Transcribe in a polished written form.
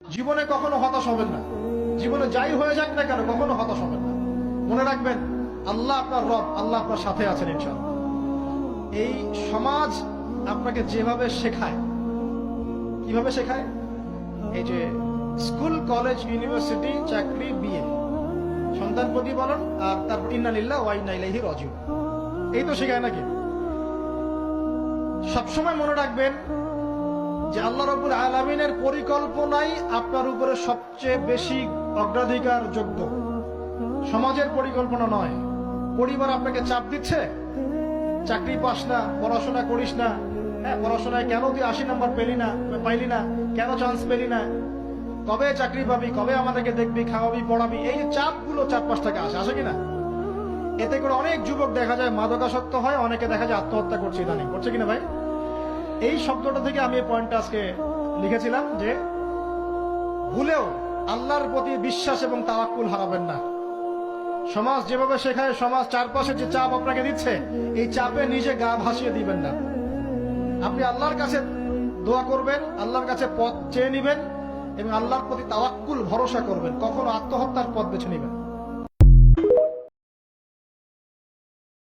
জীবনে কখনো হতাশ হবেন না। জীবনে যাই হয়ে যাক না কেন কখনো হতাশ হবেন না। মনে রাখবেন আল্লাহ আপনার রব, আল্লাহ আপনার সাথে আছেন ইনশাআল্লাহ। এই সমাজ আপনাকে যেভাবে শেখায়, কিভাবে শেখায়, এই যে স্কুল, কলেজ, ইউনিভার্সিটি, চাকরি, বিয়ে, সন্তান প্রতিপালন আর তার ইন্না লিল্লাহি ওয়া ইন্না ইলাইহি রাজিউন, এই তো শেখায় নাকি? সবসময় মনে রাখবেন যে আল্লাহ রাব্বুল আলামিনের পরিকল্পনাই আপনার উপরে সবচেয়ে বেশি অগ্রাধিকার যোগ্য, সমাজের পরিকল্পনা নয়। পরিবার আপনাকে চাপ দিচ্ছে, চাকরি পাস না, পড়াশোনা করিস না, হ্যাঁ পড়াশোনায় কেন তুই 80 নাম্বার পাইলি না, কেন চান্স পেলি না, কবে চাকরি পাবি, কবে আমাদেরকে দেখবি, খাওয়াবি, পড়াবি, এই যে চাপগুলো চারপাশ থেকে আসে কিনা, এতে করে অনেক যুবক দেখা যায় মাদকাসক্ত হয়, অনেকে দেখা যায় আত্মহত্যা করছে ইদানিং, করছে কিনা ভাই? এই শব্দটা থেকে আমি এই পয়েন্টটা আজকে লিখেছিলাম যে ভুলেও আল্লাহর প্রতি বিশ্বাস এবং তাওয়াক্কুল হারাবেন না। সমাজ যেভাবে শেখায়, সমাজ চারপাশে যে চাপ আপনাকে দিচ্ছে, এই চাপে নিজে গা ভাসিয়ে দিবেন না। আপনি আল্লাহর কাছে দোয়া করবেন, আল্লাহর কাছে পথ চেয়ে নিবেন এবং আল্লাহর প্রতি তাওয়াক্কুল ভরসা করবেন, কখনো আত্মহত্যার পথ বেছে নিবেন।